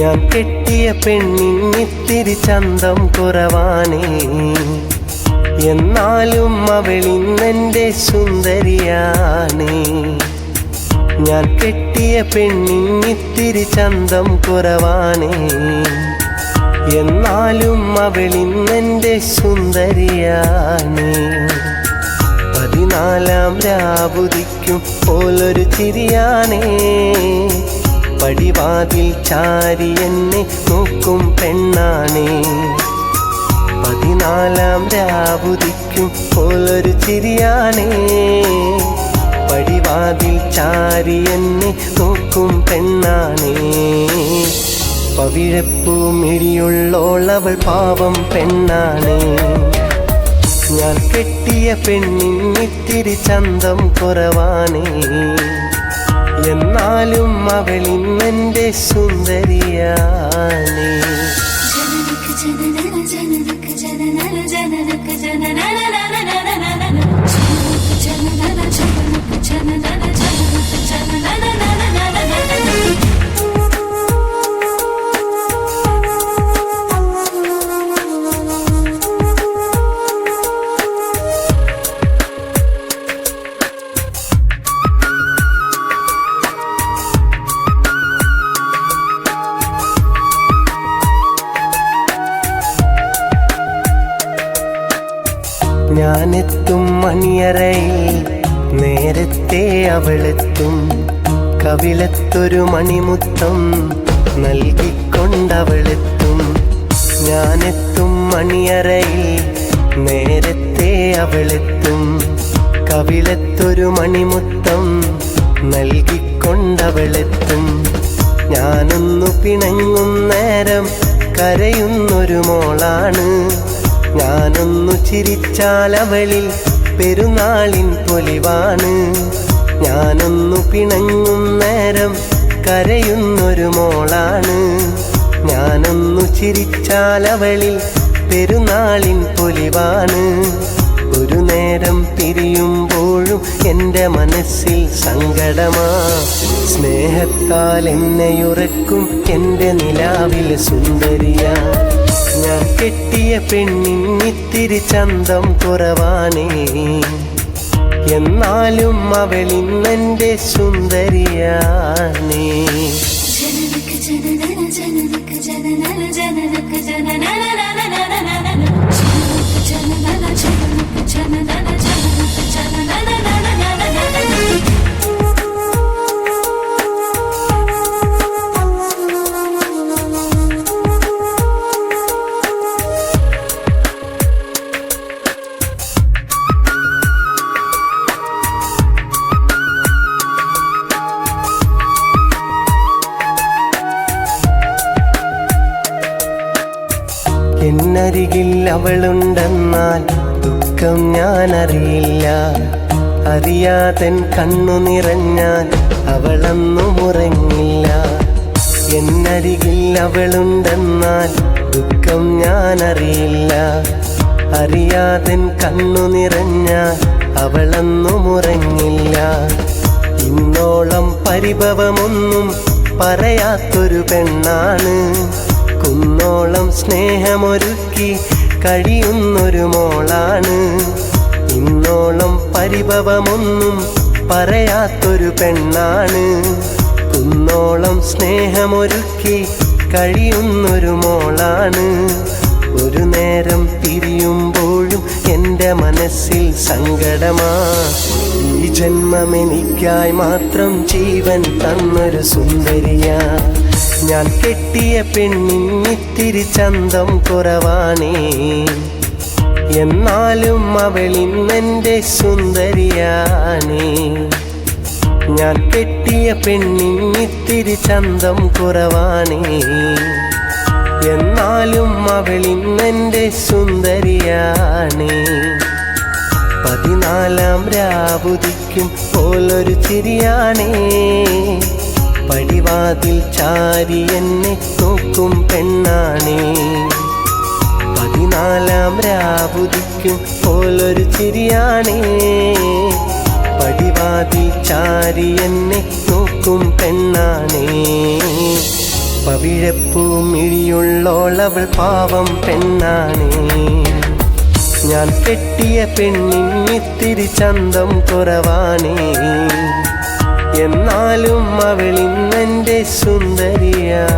ഞാൻ കെട്ടിയ പെണ്ണിന്നിത്തിരി ചന്തം കുറവാണേ, എന്നാലും അവളിന്നെൻ്റെ സുന്ദരിയാണേ. ഞാൻ കെട്ടിയ പെണ്ണിന്നിത്തിരി ചന്തം കുറവാണേ, എന്നാലും അവളിന്നെൻ്റെ സുന്ദരിയാണേ. 14 രാവുദിക്കും പോലൊരു ചിരിയാണേ, പടിവാതിൽ ചാരി എന്നെ നോക്കും പെണ്ണാണേ. 14 രാവുദിക്കും പോലൊരു ചിരിയാണേ, പടിവാതിൽ ചാരി എന്നെ നോക്കും പെണ്ണാണേ. പവിഴപ്പൂ മിഴിയുള്ളോളവൾ പാവം പെണ്ണാണേ. ഞാൻ കെട്ടിയ പെണ്ണിന്നിത്തിരി ചന്തം കുറവാണേ, എന്നാലും അവളിന്നെൻ്റെ സുന്ദരിയാണേ. ഞാനെത്തും മണിയറയിൽ നേരത്തെ അവളെത്തും, കവിളത്തൊരു മണിമുത്തം നൽകിക്കൊണ്ടവളെത്തും. ഞാനെത്തും മണിയറയിൽ നേരത്തെ അവളെത്തും, കവിളത്തൊരു മണിമുത്തം നൽകിക്കൊണ്ടവളെത്തും. ഞാനൊന്നു പിണങ്ങും നേരം കരയുന്നൊരു മോളാണ്, ഞാനൊന്നു ചിരിച്ചാൽ അവളിൽ പെരുന്നാളിൻ പൊലിവാണ്. ഞാനൊന്നു പിണങ്ങും നേരം കരയുന്നൊരു മോളാണ്, ഞാനൊന്നു ചിരിച്ചാൽ അവളിൽ പെരുന്നാളിൻ പൊലിവാണ്. ഒരു നേരം പിരിയുമ്പോഴും എൻ്റെ മനസ്സിൽ സങ്കടമാ, സ്നേഹത്താൽ എന്നെയുറക്കും എൻ്റെ നിലാവിലെ സുന്ദരിയാ. ഞാൻ കെട്ടിയ പെണ്ണിന്നിത്തിരി ചന്തം കുറവാണേ, എന്നാലും അവളിന്നെൻ്റെ സുന്ദരിയാണേ. എന്നരികിൽ അവളുണ്ടെന്നാൽ ദുഃഖം ഞാനറിയില്ല, അറിയാതൻ കണ്ണു നിറഞ്ഞാൽ അവളൊന്നും ഉറങ്ങില്ല. എന്നരികിൽ അവളുണ്ടെന്നാൽ ദുഃഖം ഞാനറിയില്ല, അറിയാതൻ കണ്ണു നിറഞ്ഞാൽ അവളൊന്നും ഉറങ്ങില്ല. ഇന്നോളം പരിഭവമൊന്നും പറയാത്തൊരു പെണ്ണാണ്, കുന്നോളം സ്നേഹമൊരുക്കി കഴിയുന്നൊരു മോളാണ്. ഇന്നോളം പരിഭവമൊന്നും പറയാത്തൊരു പെണ്ണാണ്, കുന്നോളം സ്നേഹമൊരുക്കി കഴിയുന്നൊരു മോളാണ്. ഒരു നേരം പിരിയുമ്പോഴും എൻ്റെ മനസ്സിൽ സങ്കടമാ, ഈ ജന്മമെനിക്കായി മാത്രം ജീവൻ തന്നൊരു സുന്ദരിയാ. ഞാൻ കെട്ടിയ പെണ്ണിന്നിത്തിരി ചന്തം കുറവാണേ, എന്നാലും അവളിന്നെൻ്റെ സുന്ദരിയാണേ. ഞാൻ കെട്ടിയ പെണ്ണിന്നിത്തിരി ചന്തം കുറവാണേ, എന്നാലും അവളിന്നെൻ്റെ സുന്ദരിയാണേ. 14 രാവുദിക്കും പോലൊരു ചിരിയാണേ, പടിവാതിൽ ചാരി എന്നെ നോക്കും പെണ്ണാണേ. 14 രാവുദിക്കും പോലൊരു ചിരിയാണേ, പടിവാതിൽ ചാരി എന്നെ നോക്കും പെണ്ണാണേ. പവിഴപ്പൂ മിഴിയുള്ളോളവൾ പാവം പെണ്ണാണേ. ഞാൻ കെട്ടിയ പെണ്ണിന്നിത്തിരി ചന്തം കുറവാണേ. എന്നാലും അവളിന്നെൻ്റെ സുന്ദരിയാണേ.